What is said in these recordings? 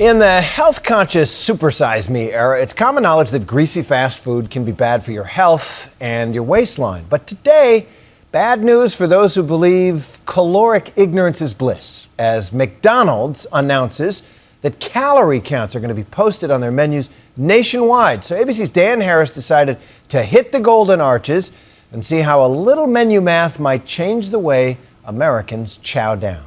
In the health-conscious supersize me era, it's common knowledge that greasy fast food can be bad for your health and your waistline. But today, bad news for those who believe caloric ignorance is bliss, as McDonald's announces that calorie counts are going to be posted on their menus nationwide. So ABC's Dan Harris decided to hit the golden arches and see how a little menu math might change the way Americans chow down.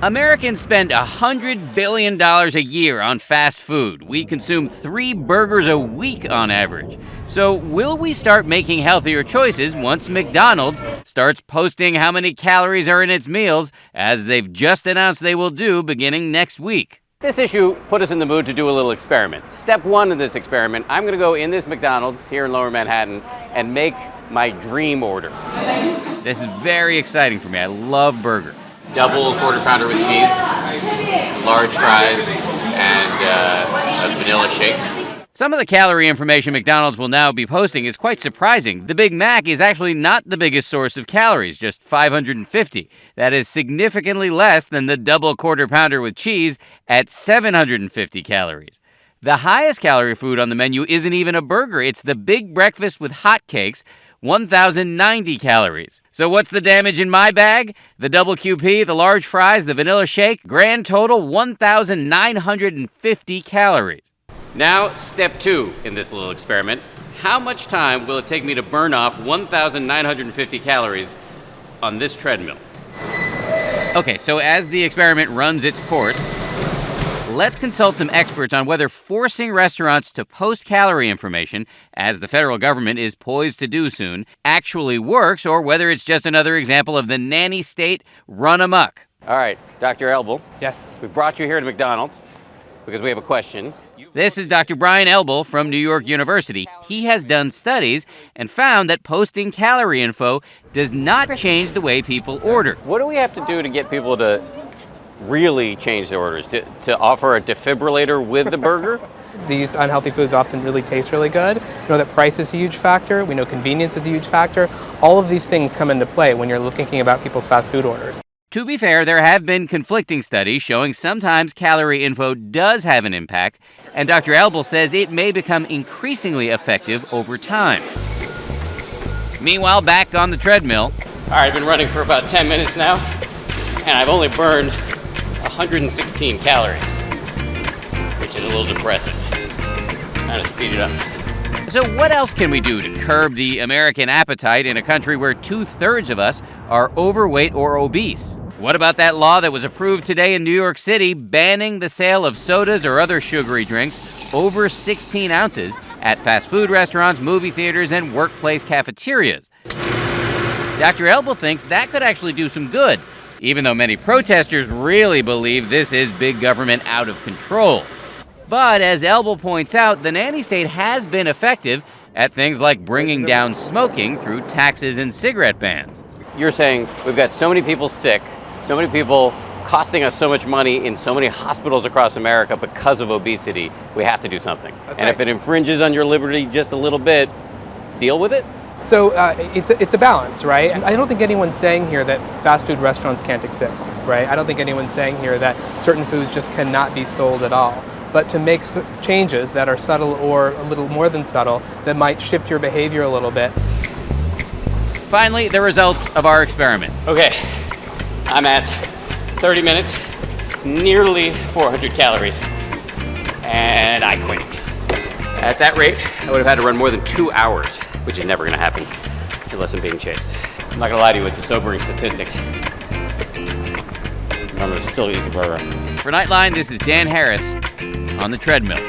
Americans spend $100 billion a year on fast food. We consume 3 burgers a week on average. So will we start making healthier choices once McDonald's starts posting how many calories are in its meals, as they've just announced they will do beginning next week? This issue put us in the mood to do a little experiment. Step 1 of this experiment, I'm going to go in this McDonald's here in Lower Manhattan and make my dream order. This is very exciting for me. I love burgers. Double quarter pounder with cheese, large fries, and a vanilla shake. Some of the calorie information McDonald's will now be posting is quite surprising. The Big Mac is actually not the biggest source of calories, just 550. That is significantly less than the double quarter pounder with cheese at 750 calories. The highest calorie food on the menu isn't even a burger. It's the Big Breakfast with hotcakes, 1,090 calories. So what's the damage in my bag? The double QP, the large fries, the vanilla shake, grand total 1,950 calories. Now, step 2 in this little experiment. How much time will it take me to burn off 1,950 calories on this treadmill? Okay, so as the experiment runs its course, let's consult some experts on whether forcing restaurants to post calorie information, as the federal government is poised to do soon, actually works, or whether it's just another example of the nanny state run amok. All right, Dr. Elbel. Yes. We've brought you here to McDonald's because we have a question. This is Dr. Brian Elbel from New York University. He has done studies and found that posting calorie info does not change the way people order. What do we have to do to get people to really change their orders? To offer a defibrillator with the burger? These unhealthy foods often really taste really good. We know that price is a huge factor. We know convenience is a huge factor. All of these things come into play when you're thinking about people's fast food orders. To be fair, there have been conflicting studies showing sometimes calorie info does have an impact, and Dr. Elbel says it may become increasingly effective over time. Meanwhile, back on the treadmill. All right, I've been running for about 10 minutes now, and I've only burned 116 calories, which is a little depressing. I'm gonna speed it up. So what else can we do to curb the American appetite in a country where 2/3 of us are overweight or obese? What about that law that was approved today in New York City banning the sale of sodas or other sugary drinks over 16 ounces at fast food restaurants, movie theaters, and workplace cafeterias? Dr. Elbel thinks that could actually do some good, even though many protesters really believe this is big government out of control. But as Elbel points out, the nanny state has been effective at things like bringing down smoking through taxes and cigarette bans. You're saying we've got so many people sick, so many people costing us so much money in so many hospitals across America because of obesity, we have to do something. That's and right. If it infringes on your liberty just a little bit, deal with it? So it's a balance, right? And I don't think anyone's saying here that fast food restaurants can't exist, right? I don't think anyone's saying here that certain foods just cannot be sold at all. But to make changes that are subtle or a little more than subtle, that might shift your behavior a little bit. Finally, the results of our experiment. Okay, I'm at 30 minutes, nearly 400 calories, and I quit. At that rate, I would have had to run more than 2 hours, which is never going to happen unless I'm being chased. I'm not going to lie to you, it's a sobering statistic. I'm going to still eat the burger. For Nightline, this is Dan Harris on the treadmill.